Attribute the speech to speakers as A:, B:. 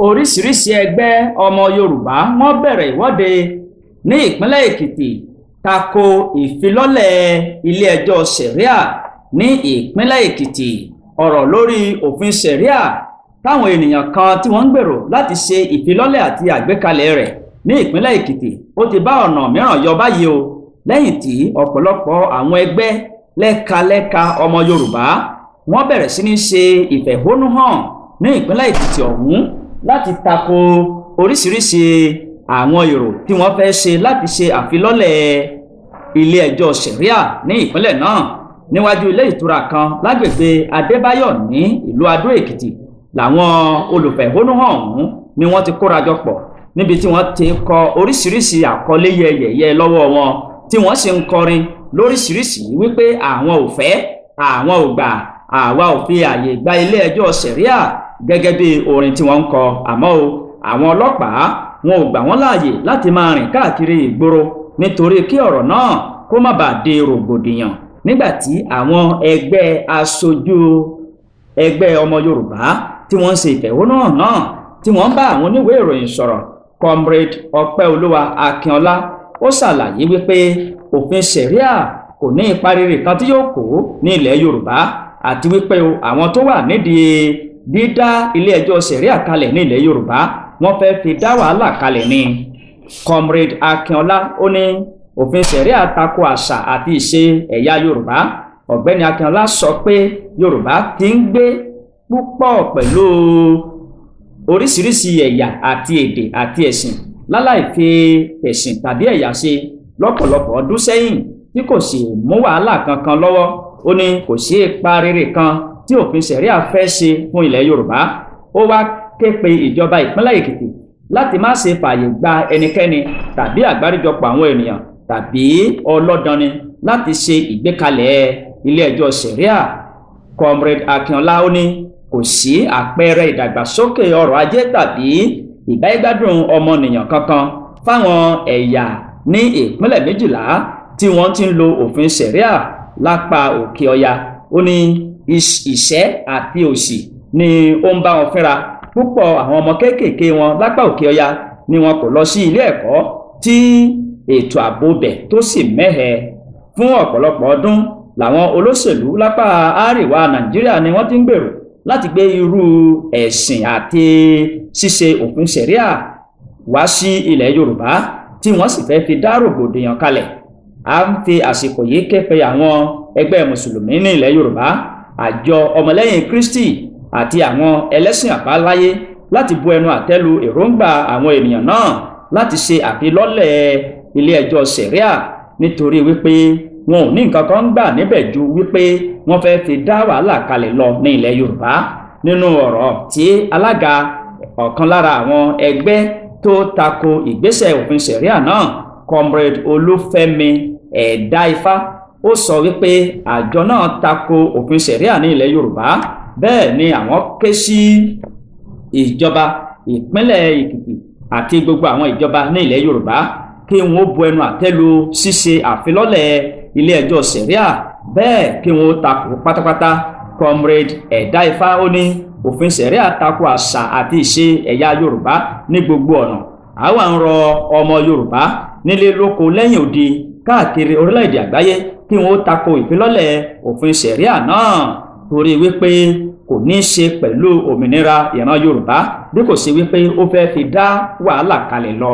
A: oríṣiríṣi ẹgbẹ́ ọmọ Yorùbá wọ́n bẹ̀rẹ̀ ìwọ́de ní ìpínlẹ̀ Èkìtì tako ìfilọ́lẹ̀ ilé-ẹjọ́ ṣẹ̀ríà ní ìpínlẹ̀ Èkìtì. Ọ̀rọ̀ lórí òfin ṣẹ̀ríà táwọn ènìyàn kan tí wọ́n ń gbèrò láti ṣe ìfilọ́lẹ̀ àti àgbékalẹ̀ rẹ̀ ní ìpínlẹ̀ Èkìtì ó ti bá ọ̀nà mìíràn yọ báyìí o, lẹ́yìn tí ọ̀pọ̀lọpọ̀ àwọn ẹgbẹ́ lẹ́ka ọmọ Yorùbá wọ́n bẹ̀rẹ̀ sí ní ṣe ìfẹ̀hónúhàn ní ìpínlẹ̀ Èkìtì ọ̀hún láti tako oríṣiríṣi àwọn èrò tí wọ́n fẹ́ ṣe láti ṣe àfilọ́lẹ̀ ilé ẹjọ́ ṣẹ̀ríà ní ìpínlẹ̀ náà. Níwájú ilé ìtura kan lágbègbè Adébáyọ̀ ní ìlú Adó Èkìtì làwọn olùfẹ̀hónúhàn ọ̀hún ni wọ́n ti kórajọ pọ̀ níbi tí wọ́n ti kọ oríṣiríṣi àkọlé yẹ̀yẹ̀ lọ́wọ́ wọn tí wọ́n sì ń kọrin lóríṣiríṣi wípé àwọn ò fẹ́, àwọn ò gbà, àwa ò fi àyè gba ilé ẹjọ́ ṣẹ̀ríà gẹ́gẹ́ bí orin tí wọ́n ń kọ. Àmọ́ o, àwọn ọlọ́pàá wọn ò gbà wọ́n láàyè láti máa rìn káàkiri ìgboro nítorí kí ọ̀rọ̀ náà kó má bàa di rògbòdìyàn nígbàtí àwọn ẹgbẹ́ aṣojú ẹgbẹ́ ọmọ Yorùbá tí wọ́n ń ṣe ìfẹ̀hónúhàn náà tí wọ́n bá àwọn oníwèé ìròyìn sọ̀rọ̀. Comrade Ọpẹ́olúwa Akínọlá ó ṣàlàyé wípé òfin ṣẹ̀ríà kò ní ipa rere kan tí yóò kó ní ilẹ̀ Yorùbá àti wípé àwọn tó wà nídìí dídá ilé ẹjọ́ ṣẹ̀ríà kalẹ̀ ní ilẹ̀ Yorùbá wọ́n fẹ́ fi dá wàhálà kalẹ̀ ni. Comrade Akínọlá ó ní òfin ṣẹ̀ríà tako àṣà àti ìṣe ẹ̀yà Yorùbá. Ọ̀gbẹ́ni Akínọlá sọ pé Yorùbá ti ń gbé púpọ̀ pẹ̀lú oríṣiríṣi ẹ̀yà àti èdè àti ẹ̀sìn láláì fi ẹ̀sìn tàbí ẹ̀yà ṣe lọ́pọ̀lọpọ̀ ọdún sẹ́yìn tí kò sì mú wàhálà kankan lọ́wọ́. Ó ní kò sí ipa rere kan tí òfin ṣẹ̀ríà fẹ́ ṣe fún ilẹ̀ Yorùbá. Ó wá ké pe ìjọba ìpínlẹ̀ Èkìtì láti má ṣe fààyè gba ẹnikẹ́ni tàbí àgbáríjọpọ̀ àwọn ènìyàn tàbí ọlọ́danni láti ṣe ìgbékalẹ̀ ilé ẹjọ́ ṣẹ̀ríà. Comrade Akínọlá ó ní kò sí àpẹẹrẹ ìdàgbàsókè ọrọ̀ ajé tàbí ìgbáyégbádùn ọmọnìyàn kankan fáwọn ẹ̀yà ní ìpínlẹ̀ 12 tí wọ́n ti ń lo òfin ṣẹ̀ríà lápá òkè ọya. Ó ní ìṣẹ́ àti òṣì ni ó ń bá wọn fínra. Púpọ̀ àwọn ọmọ kéékèèké wọn lápá òkè ọya ni wọn kò lọ sí ilé ẹ̀kọ́ tí ètò ààbò bẹ̀ tó sì mẹ́hẹ. Fún ọ̀pọ̀lọpọ̀ ọdún làwọn olóṣèlú lápá àríwá Nàìjíríà ni wọ́n ti ń gbèrò láti gbé irú ẹ̀sìn àti ṣíṣe òfin ṣẹ̀ríà wá sí ilẹ̀ Yorùbá tí wọ́n sì fẹ́ fi dá rògbòdìyàn kalẹ̀. À ń fi àsìkò yìí ké pe àwọn ẹgbẹ́ mùsùlùmí ní ilẹ̀ Yorùbá, àjọ ọmọlẹ́yìn Kristi àti àwọn ẹlẹ́sìn àbáláyé láti bu ẹnu àtẹ́lu èròǹgbà àwọn ènìyàn náà láti ṣe àfilọ́lẹ̀ ilé ẹjọ́ ṣẹ̀ríà nítorí wípé wọn ò ní nǹkan kan gbà níbẹ̀ ju wípé wọ́n fẹ́ fi dá wàhálà kalẹ̀ lọ ní ilẹ̀ Yorùbá. Nínú ọ̀rọ̀ tí alága ọ̀kan lára àwọn ẹgbẹ́ tó tako ìgbésẹ̀ òfin ṣẹ̀ríà náà, Comrade Olúfẹ́mi Ẹ̀dáifá, ó sọ wípé àjọ náà tako òfin ṣẹ̀ríà ní ilẹ̀ Yorùbá. Bẹ́ẹ̀ ni àwọn ké sí ìjọba ìpínlẹ̀ Èkìtì àti gbogbo àwọn ìjọba ní ilẹ̀ Yorùbá kí wọ́n bu ẹnu àtẹ́lu ṣíṣe àfilọ́lẹ̀ ilé ẹjọ́ ṣẹ̀ríà, bẹ́ẹ̀ kí wọ́n tako pátápátá. Comrade Ẹ̀dáifá ó ní òfin ṣẹ̀ríà tako àṣà àti ìṣe ẹ̀yà Yorùbá ní gbogbo ọ̀nà. Àwa ń rọ ọmọ Yorùbá nílé lóko lẹ́yìn odi káàkiri orílẹ̀-èdè àgbáyé kí wọ́n tako ìfilọ́lẹ̀ òfin ṣẹ̀ríà náà torí wípé kò ní í ṣe pẹ̀lú òmìnira ìran Yorùbá bí kò ṣe wípé ó fẹ́ fi dá wàhálà kalẹ̀ lọ.